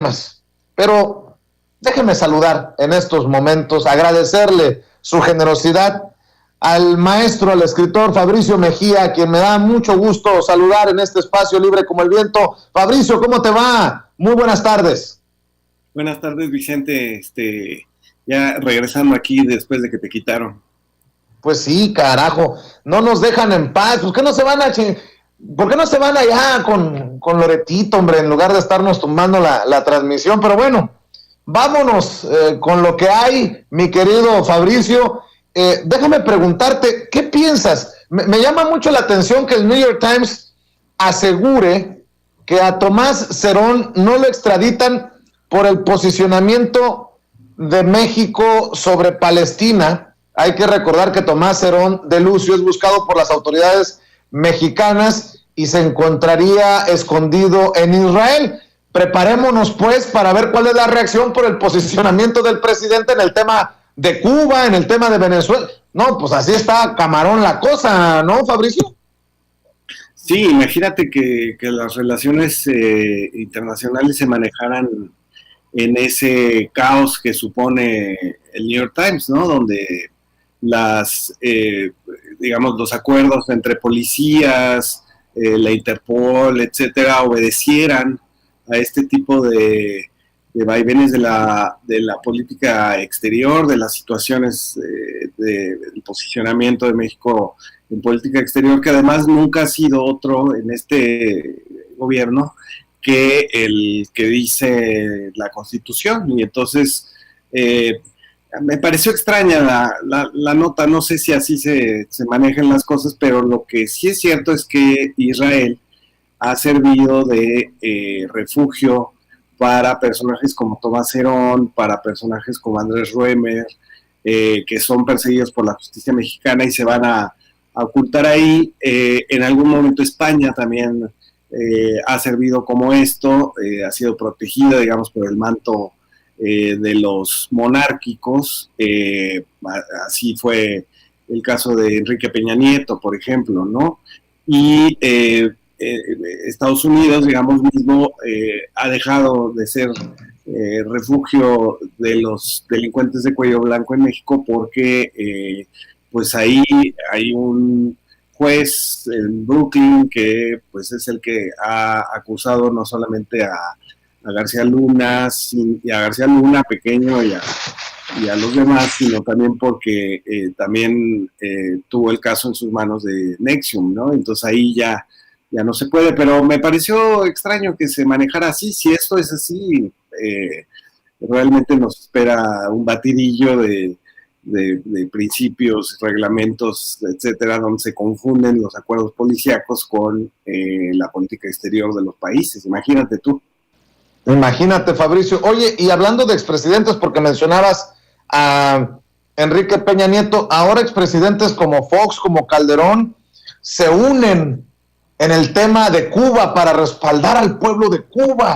más. Pero déjeme saludar en estos momentos, agradecerle su generosidad al maestro, al escritor Fabricio Mejía, a quien me da mucho gusto saludar en este espacio libre como el viento. Fabricio, ¿cómo te va? Muy buenas tardes. Buenas tardes, Vicente. Ya regresando aquí después de que te quitaron. Pues sí, carajo, no nos dejan en paz. ¿Por qué no se van ¿Por qué no se van allá con Loretito, hombre, en lugar de estarnos tumbando la transmisión? Pero bueno, vámonos con lo que hay, mi querido Fabricio. Déjame preguntarte, ¿qué piensas? Me llama mucho la atención que el New York Times asegure que a Tomás Cerón no lo extraditan por el posicionamiento de México sobre Palestina. Hay que recordar que Tomás Cerón de Lucio es buscado por las autoridades mexicanas y se encontraría escondido en Israel. Preparémonos pues para ver cuál es la reacción por el posicionamiento del presidente en el tema de Cuba, en el tema de Venezuela. No, pues así está camarón la cosa, ¿no, Fabricio? Sí, imagínate que las relaciones internacionales se manejaran en ese caos que supone el New York Times, ¿no? Donde digamos, los acuerdos entre policías, la Interpol, etcétera, obedecieran a este tipo de vaivenes de la política exterior, de las situaciones del posicionamiento de México en política exterior, que además nunca ha sido otro en este gobierno que el que dice la Constitución. Y entonces me pareció extraña la nota, no sé si así se manejan las cosas, pero lo que sí es cierto es que Israel ha servido de refugio para personajes como Tomás Herón, para personajes como Andrés Roemer, que son perseguidos por la justicia mexicana y se van a ocultar ahí. En algún momento España también ha servido como esto, ha sido protegida, digamos, por el manto de los monárquicos. Así fue el caso de Enrique Peña Nieto, por ejemplo, ¿no? Y Estados Unidos, digamos, mismo ha dejado de ser refugio de los delincuentes de cuello blanco en México porque pues ahí hay un juez en Brooklyn que pues es el que ha acusado no solamente a García Luna y a García Luna pequeño y a los demás, sino también porque también tuvo el caso en sus manos de Nexium, ¿no? Entonces ahí ya no se puede, pero me pareció extraño que se manejara así. Si esto es así, realmente nos espera un batidillo de principios, reglamentos, etcétera, donde se confunden los acuerdos policíacos con la política exterior de los países. Imagínate tú. Imagínate, Fabricio. Oye, y hablando de expresidentes, porque mencionabas a Enrique Peña Nieto, ahora expresidentes como Fox, como Calderón, se unen en el tema de Cuba para respaldar al pueblo de Cuba.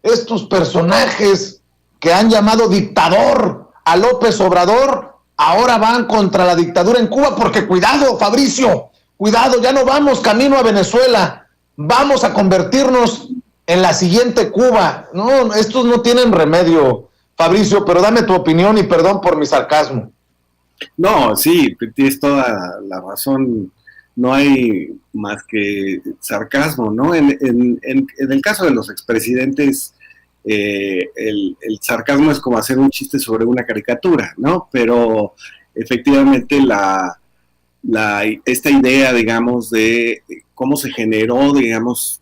Estos personajes que han llamado dictador a López Obrador, ahora van contra la dictadura en Cuba, porque cuidado, Fabricio, cuidado, ya no vamos camino a Venezuela, vamos a convertirnos en la siguiente Cuba. No, estos no tienen remedio, Fabricio, pero dame tu opinión y perdón por mi sarcasmo. No, sí, tienes toda la razón. No hay más que sarcasmo, ¿no? En el caso de los expresidentes, el sarcasmo es como hacer un chiste sobre una caricatura, ¿no? Pero efectivamente esta idea, digamos, de cómo se generó, digamos,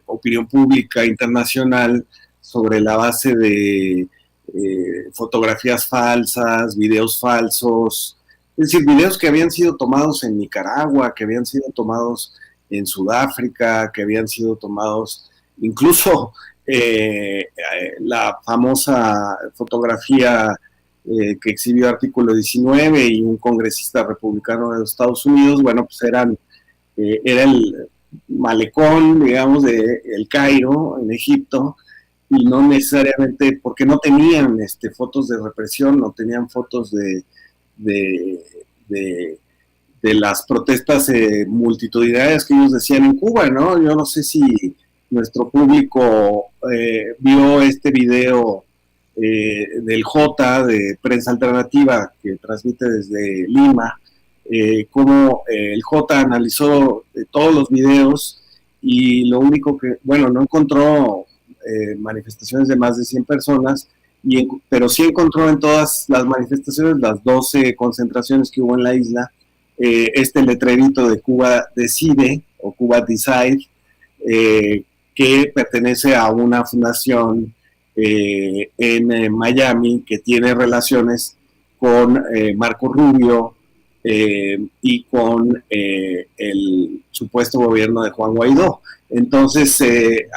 opinión pública internacional sobre la base de fotografías falsas, videos falsos, es decir, videos que habían sido tomados en Nicaragua, que habían sido tomados en Sudáfrica, que habían sido tomados incluso la famosa fotografía que exhibió Artículo 19 y un congresista republicano de los Estados Unidos, bueno, pues era el malecón, digamos, de El Cairo, en Egipto, y no necesariamente, porque no tenían fotos de represión, no tenían fotos de, de, de las protestas multitudinarias que ellos decían en Cuba, ¿no? Yo no sé si nuestro público vio este video del J de Prensa Alternativa que transmite desde Lima, cómo el J analizó todos los videos y lo único que, bueno, no encontró manifestaciones de más de 100 personas, pero sí encontró en todas las manifestaciones, las 12 concentraciones que hubo en la isla, este letrerito de Cuba Decide o Cuba Decide, que pertenece a una fundación en Miami que tiene relaciones con Marco Rubio y con el supuesto gobierno de Juan Guaidó. Entonces,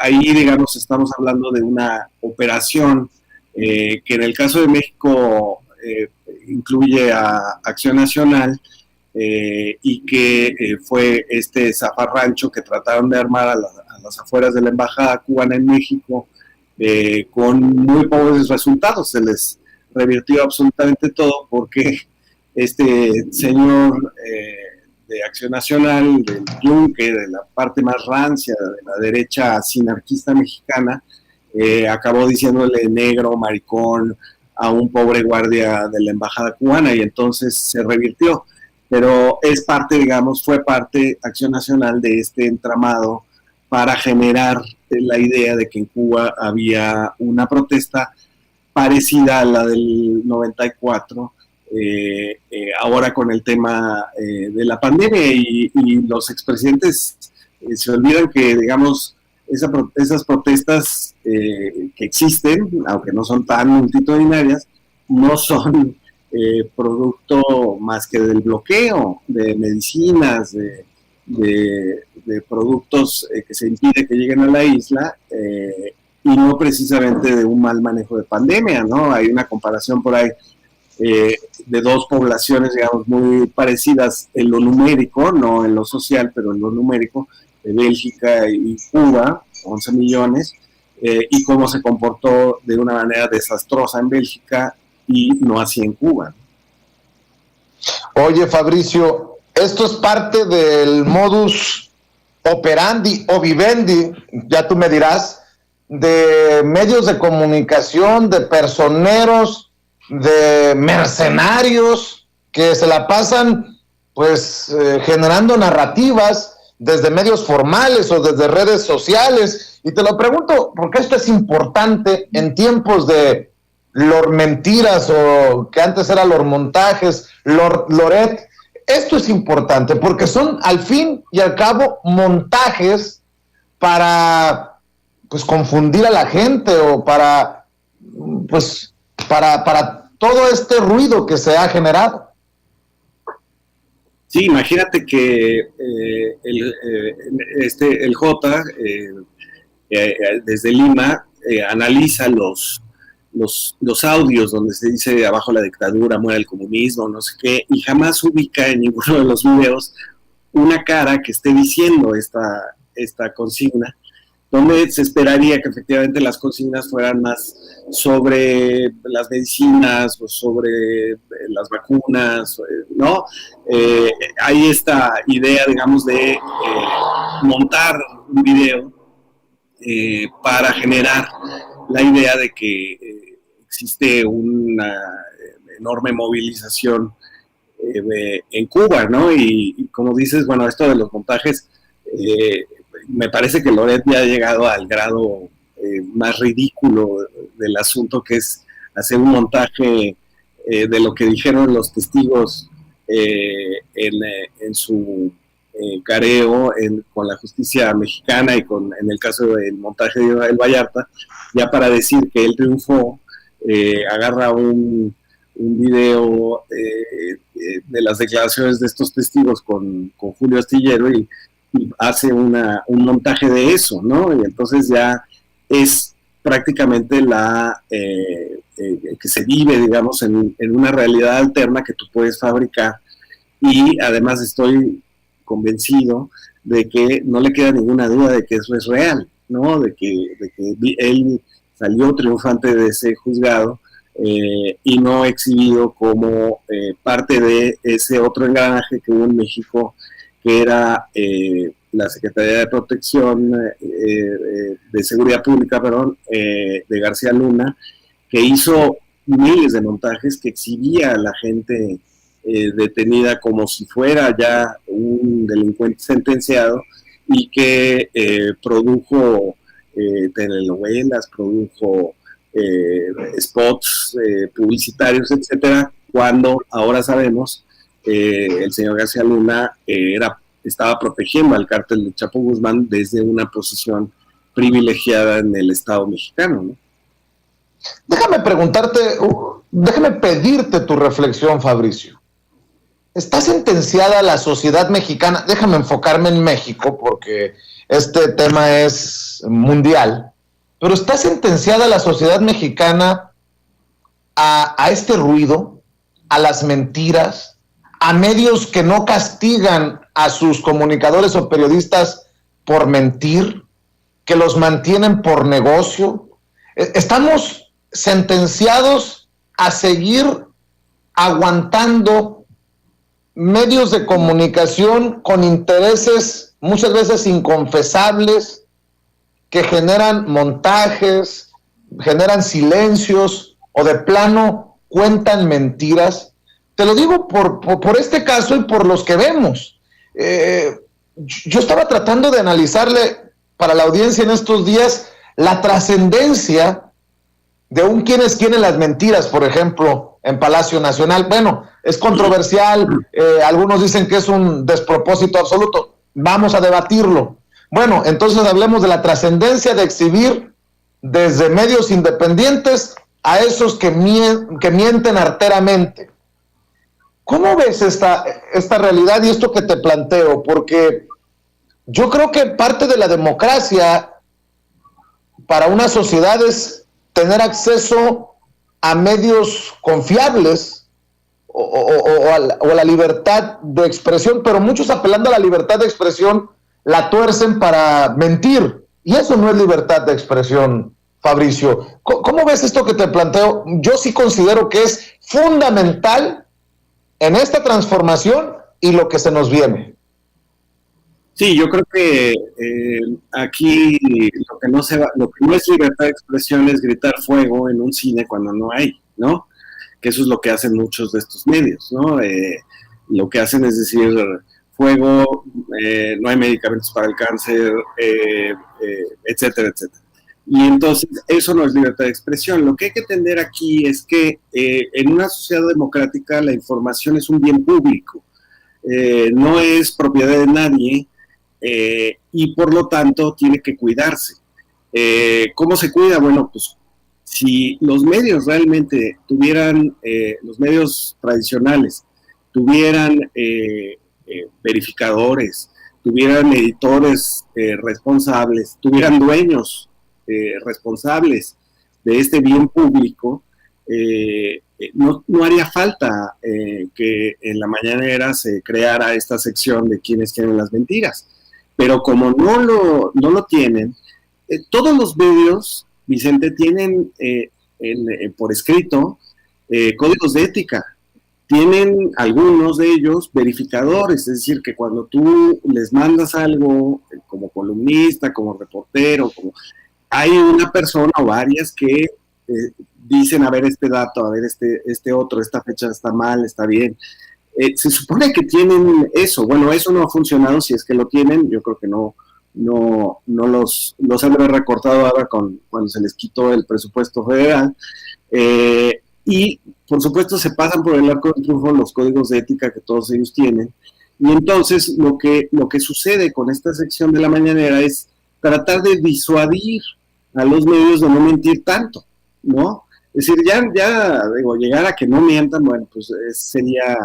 ahí, digamos, estamos hablando de una operación que en el caso de México incluye a Acción Nacional, y que fue este zafarrancho que trataron de armar a las afueras de la embajada cubana en México, con muy pobres resultados. Se les revirtió absolutamente todo porque este señor de Acción Nacional, del Yunque, de la parte más rancia, de la derecha sinarquista mexicana, acabó diciéndole negro, maricón a un pobre guardia de la embajada cubana, y entonces se revirtió. Pero es parte, digamos, fue parte Acción Nacional de este entramado para generar la idea de que en Cuba había una protesta parecida a la del 94, ahora con el tema de la pandemia, y los expresidentes se olvidan que, digamos, esas protestas que existen, aunque no son tan multitudinarias, no son producto más que del bloqueo de medicinas, de productos que se impide que lleguen a la isla, y no precisamente de un mal manejo de pandemia, ¿no? Hay una comparación por ahí de dos poblaciones, digamos, muy parecidas en lo numérico, no en lo social, pero en lo numérico, de Bélgica y Cuba, 11 millones, y cómo se comportó de una manera desastrosa en Bélgica y no así en Cuba. Oye, Fabricio, esto es parte del modus operandi o vivendi, ya tú me dirás, de medios de comunicación, de personeros, de mercenarios que se la pasan pues generando narrativas desde medios formales o desde redes sociales. Y te lo pregunto porque esto es importante en tiempos de mentiras, o que antes era montajes, Loret. Esto es importante porque son al fin y al cabo montajes para pues confundir a la gente, o para pues para todo este ruido que se ha generado. Sí, imagínate que el J desde Lima analiza los audios donde se dice abajo la dictadura, muera el comunismo, no sé qué, y jamás ubica en ninguno de los videos una cara que esté diciendo esta consigna, donde se esperaría que efectivamente las consignas fueran más sobre las medicinas o sobre las vacunas, ¿no? Hay esta idea, digamos, de montar un video para generar la idea de que existe una enorme movilización en Cuba, ¿no? Y como dices, bueno, esto de los montajes, me parece que Loret ya ha llegado al grado más ridículo del asunto, que es hacer un montaje de lo que dijeron los testigos en su careo con la justicia mexicana, y en el caso del montaje de Israel Vallarta, ya para decir que él triunfó, agarra un video de las declaraciones de estos testigos con Julio Astillero y hace un montaje de eso, ¿no? Y entonces ya es prácticamente que se vive, digamos, en una realidad alterna que tú puedes fabricar, y además estoy convencido de que no le queda ninguna duda de que eso es real, ¿no? De que él salió triunfante de ese juzgado, y no exhibido como parte de ese otro engranaje que hubo en México, que era la Secretaría de Protección de Seguridad Pública, de García Luna, que hizo miles de montajes que exhibía a la gente detenida como si fuera ya un delincuente sentenciado, y que produjo telenovelas, produjo spots publicitarios, etcétera, cuando ahora sabemos el señor García Luna estaba protegiendo al cártel de Chapo Guzmán desde una posición privilegiada en el Estado mexicano, ¿no? Déjame pedirte tu reflexión, Fabricio. ¿Está sentenciada la sociedad mexicana? Déjame enfocarme en México porque este tema es mundial, pero ¿está sentenciada la sociedad mexicana a este ruido, a las mentiras, a medios que no castigan a sus comunicadores o periodistas por mentir, que los mantienen por negocio? ¿Estamos sentenciados a seguir aguantando medios de comunicación con intereses muchas veces inconfesables, que generan montajes, generan silencios o de plano cuentan mentiras? Te lo digo por este caso y por los que vemos. Yo estaba tratando de analizarle para la audiencia en estos días la trascendencia de un quién es quién en las mentiras, por ejemplo, en Palacio Nacional. Bueno, es controversial, algunos dicen que es un despropósito absoluto, vamos a debatirlo. Bueno, entonces hablemos de la trascendencia de exhibir desde medios independientes a esos que mienten arteramente. ¿Cómo ves esta realidad y esto que te planteo? Porque yo creo que parte de la democracia para una sociedad es tener acceso a medios confiables o a la libertad de expresión, pero muchos, apelando a la libertad de expresión, la tuercen para mentir, y eso no es libertad de expresión, Fabricio. ¿Cómo ves esto que te planteo? Yo sí considero que es fundamental en esta transformación y lo que se nos viene. Sí, yo creo que aquí lo que no es libertad de expresión es gritar fuego en un cine cuando no hay, ¿no? Que eso es lo que hacen muchos de estos medios, ¿no? Lo que hacen es decir, fuego, no hay medicamentos para el cáncer, etcétera, etcétera. Y entonces eso no es libertad de expresión. Lo que hay que entender aquí es que en una sociedad democrática la información es un bien público, no es propiedad de nadie, y por lo tanto tiene que cuidarse. ¿Cómo se cuida? Bueno, pues si los medios realmente tuvieran, los medios tradicionales tuvieran verificadores, tuvieran editores responsables, tuvieran dueños responsables de este bien público, no haría falta que en la mañanera se creara esta sección de quienes tienen las mentiras. Pero como no lo tienen, todos los medios, Vicente, tienen por escrito códigos de ética. Tienen algunos de ellos verificadores, es decir, que cuando tú les mandas algo como columnista, como reportero, hay una persona o varias que dicen, a ver este dato, a ver este otro, esta fecha está mal, está bien. Se supone que tienen eso. Bueno, eso no ha funcionado, si es que lo tienen. Yo creo que no los han recortado ahora cuando se les quitó el presupuesto federal. Y por supuesto se pasan por el arco del triunfo los códigos de ética que todos ellos tienen. Y entonces lo que sucede con esta sección de la mañanera es tratar de disuadir a los medios de no mentir tanto, ¿no? Es decir, ya digo, llegar a que no mientan, bueno, pues sería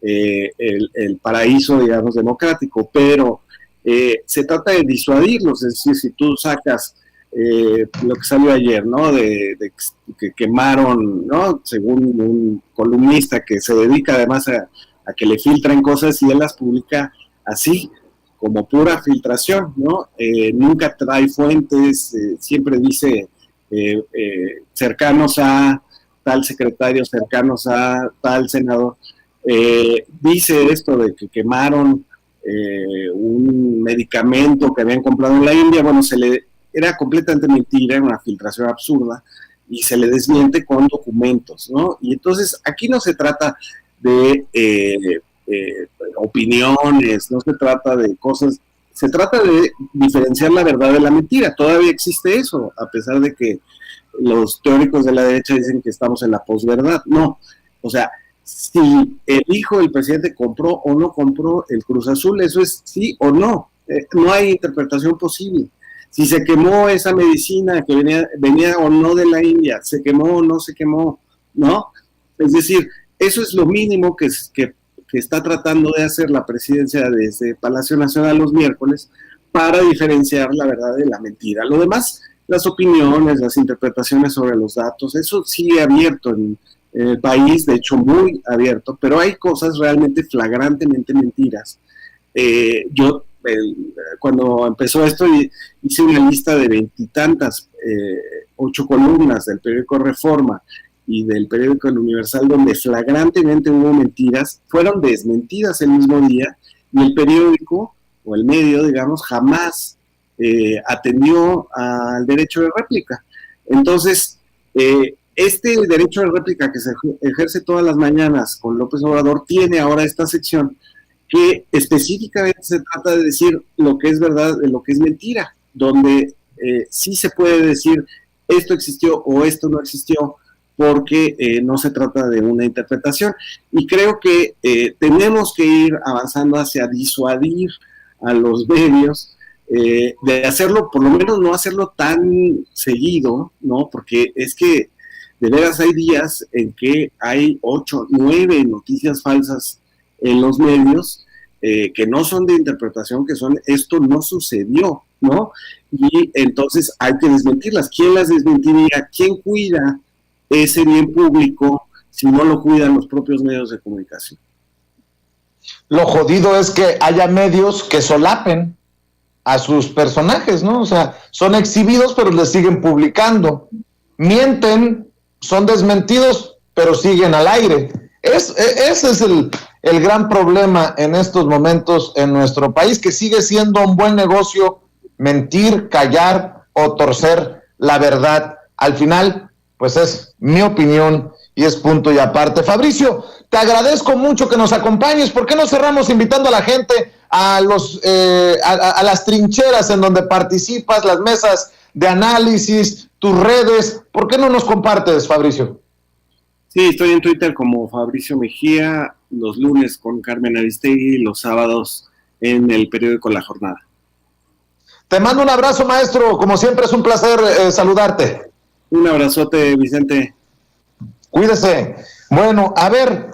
el paraíso, digamos, democrático, pero se trata de disuadirlos. Es decir, si tú sacas lo que salió ayer, ¿no? De que quemaron, ¿no? Según un columnista que se dedica además a que le filtran cosas y él las publica así, como pura filtración, ¿no? Nunca trae fuentes, siempre dice cercanos a tal secretario, cercanos a tal senador. Dice esto de que quemaron un medicamento que habían comprado en la India, bueno, era completamente mentira, era una filtración absurda, y se le desmiente con documentos, ¿no? Y entonces aquí no se trata de opiniones, no se trata de cosas, se trata de diferenciar la verdad de la mentira. Todavía existe eso, a pesar de que los teóricos de la derecha dicen que estamos en la posverdad. No, o sea, si el hijo del presidente compró o no compró el Cruz Azul, eso es sí o no, no hay interpretación posible. Si se quemó esa medicina que venía o no de la India, se quemó o no se quemó, ¿no? Es decir, eso es lo mínimo que está tratando de hacer la presidencia desde Palacio Nacional los miércoles para diferenciar la verdad de la mentira. Lo demás, las opiniones, las interpretaciones sobre los datos, eso sigue abierto en el país, de hecho muy abierto, pero hay cosas realmente flagrantemente mentiras. Cuando empezó esto hice una lista de 20 y tantas, 8 columnas del periódico Reforma y del periódico El Universal, donde flagrantemente hubo mentiras, fueron desmentidas el mismo día, y el periódico, o el medio, digamos, jamás atendió al derecho de réplica. Entonces, este derecho de réplica que se ejerce todas las mañanas con López Obrador tiene ahora esta sección que específicamente se trata de decir lo que es verdad de lo que es mentira, donde sí se puede decir esto existió o esto no existió, porque no se trata de una interpretación. Y creo que tenemos que ir avanzando hacia disuadir a los medios de hacerlo, por lo menos no hacerlo tan seguido, ¿no? Porque es que de veras hay días en que hay 8, 9 noticias falsas en los medios que no son de interpretación, que son esto no sucedió, ¿no? Y entonces hay que desmentirlas. ¿Quién las desmentiría? ¿Quién cuida ese bien público si no lo cuidan los propios medios de comunicación? Lo jodido es que haya medios que solapen a sus personajes, ¿no? O sea, son exhibidos, pero les siguen publicando. Mienten, son desmentidos, pero siguen al aire. Ese es el gran problema en estos momentos en nuestro país, que sigue siendo un buen negocio mentir, callar o torcer la verdad. Al final, pues es mi opinión y es punto y aparte. Fabricio, te agradezco mucho que nos acompañes. ¿Por qué no cerramos invitando a la gente a las trincheras en donde participas, las mesas de análisis, tus redes? ¿Por qué no nos compartes, Fabricio? Sí, estoy en Twitter como Fabricio Mejía, los lunes con Carmen Aristegui, los sábados en el periódico La Jornada. Te mando un abrazo, maestro. Como siempre es un placer saludarte. Un abrazote, Vicente. Cuídese. Bueno, a ver,